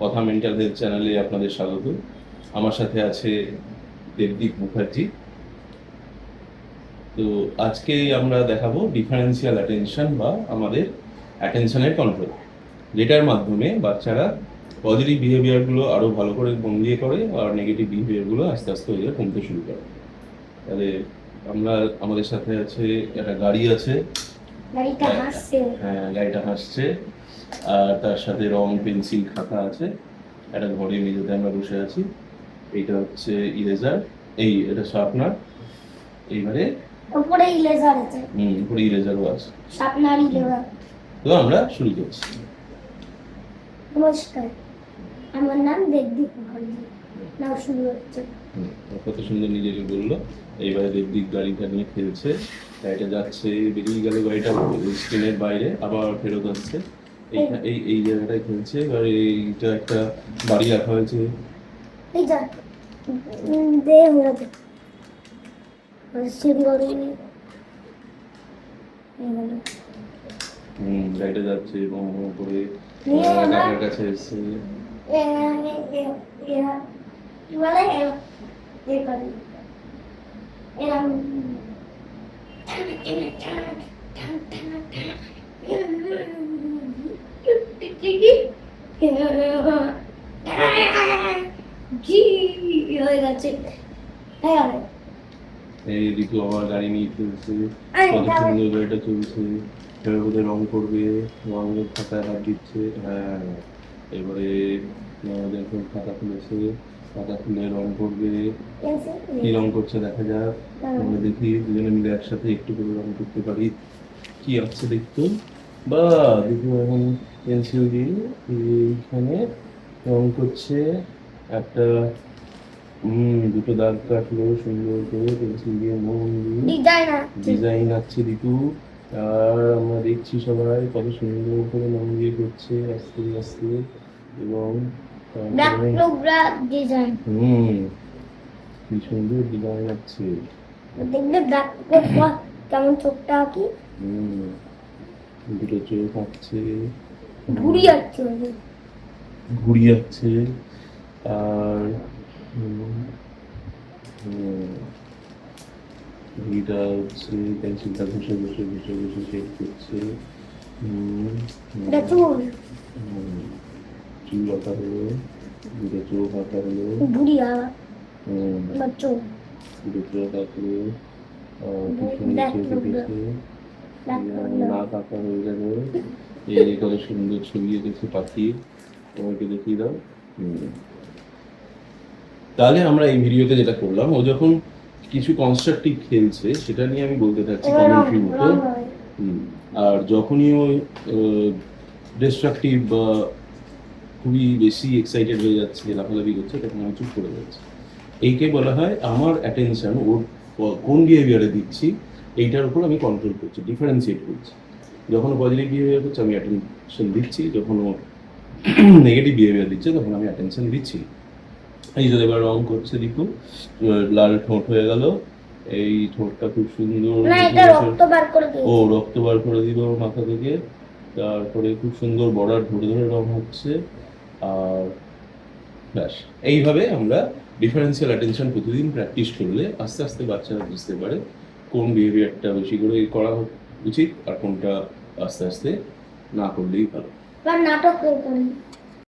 কথা mental health চ্যানেলে আপনাদের স্বাগত। আমার সাথে আছে দেবদীপ মুখার্জি। তো আজকে আমরা দেখাবো ডিফারেন্সিয়াল অ্যাটেনশন বা আমাদের অ্যাটেনশনের কন্ট্রোল, যেটার মাধ্যমে বাচ্চারা পজিটিভ বিহেভিয়ারগুলো আরও ভালো করে মন দিয়ে করে আর নেগেটিভ বিহেভিয়ারগুলো আস্তে আস্তে ওদের কমতে শুরু করে। তাহলে আমাদের সাথে আছে একটা গাড়ি আছে, হ্যাঁ গাড়িটা হাসছে, আর তার সাথে রং পেন্সিল খাতা আছে, একটা ঘরে মেঝেতে আমরা বসে আছি। এইটা হচ্ছে ইরেজার, এটা শার্পনার। এইবারে উপরে ইরেজার আছে, উপরে ইরেজারও আছে, শার্পনার ইরেজার। তো আমরা শুরু করছি। নমস্কার, আমার নাম দেবদীপ মুখার্জি। নাও শুরু হচ্ছে। কত সুন্দর নিজেকে বললো। এইবারে দেবদীপ গাড়িটা নিয়ে খেলছে, গাড়িটা যাচ্ছে, বেরিয়ে গেল গাড়িটা স্ক্রিনের বাইরে, আবার ফেরত আসছে। এই জায়গাটায় খেলছে। এবার এইটা একটা বাড়ি রাখা হয়েছে, এই যা দে হয়ে সিঙ্গরি। গাড়িটা যাচ্ছে এবং করে কাকার কাছে এসছে। এই ঋতু আবার গাড়ি নিয়ে চলছে, কত সুন্দর গাড়িটা চলছে। এবার বোধহয় রং করবে, রঙের খাতায় হাত দিচ্ছে। হ্যাঁ, এবারে দেখুন খাতা খুলেছে, খাতা খুলে রং করবে। কি রং করছে দেখা যাক, আমরা দেখি দুজনে মিলে একসাথে একটু করে রং করতে পারি। কি আসছে দেখতো, বা দেখো এখন পেন্সিল দিয়ে এইখানে রং করছে। একটা দুটো দাগ কাটলো সুন্দর করে পেন্সিল দিয়ে, মন দিয়ে ডিজাইন আছে ঋতু। আর আমরা দেখছি সবাই কত সুন্দর করে মন দিয়ে করছে আস্তে আস্তে। এবং কি সুন্দর ডিজাইন আছে, দেখবে কেমন চোখটা কি দুটো চোখ আঁকছে, ঘুরি যাচ্ছে ঘুরি যাচ্ছে। আর ঘুড়িটা হচ্ছে পেন্সিলটা ঘষে ঘষে ঘষে ঘষে শেড করছে। চুল আঁকা হলো, দুটো চোখ আঁকা হলো, ঘুরি দুটো চোখ আঁকলো, নাক আঁকা হয়ে গেল। এই কত সুন্দর ছবি এঁকেছে পাখির, তোমাকে দেখিয়ে দাও। তাহলে আমরা এই ভিডিওতে যেটা করলাম, ও যখন কিছু কনস্ট্রাকটিভ খেলছে সেটা নিয়ে আমি বলতে থাকছি কমেন্ট্রি মতো। আর যখনই ও ডিস্ট্রাকটিভ বা খুবই বেশি এক্সাইটেড হয়ে যাচ্ছে, লাফালাফি করছে, তখন আমি চুপ করে যাচ্ছি। এইকে বলা হয় আমার অ্যাটেনশন ওর কোন বিহেভিয়ারে দিচ্ছি এইটার উপর আমি কন্ট্রোল করছি, ডিফারেন্সিয়েট করছি। যখন পজিটিভ বিহেভিয়ার হচ্ছে আমি অ্যাটেনশন দিচ্ছি, যখন ও নেগেটিভ বিহেভিয়ার দিচ্ছে তখন আমি অ্যাটেনশন দিচ্ছি। এই যে এবার রং করছে দেখুন, লাল ঠোঁট হয়ে গেল। এই ঠোঁটটা খুব সুন্দর, ও রক্ত বার করে দিল মাথা থেকে। তারপরে খুব সুন্দর বর্ডার ধরে ধরে রং হচ্ছে। আর ব্যাস, এইভাবে আমরা ডিফারেন্সিয়াল অ্যাটেনশন প্রতিদিন প্র্যাকটিস করলে আস্তে আস্তে বাচ্চারা বুঝতে পারে কোন বিহেভিয়ারটা বেশি করে করা উচিত আর কোনটা আস্তে আস্তে না করলেই ভালো। নাটক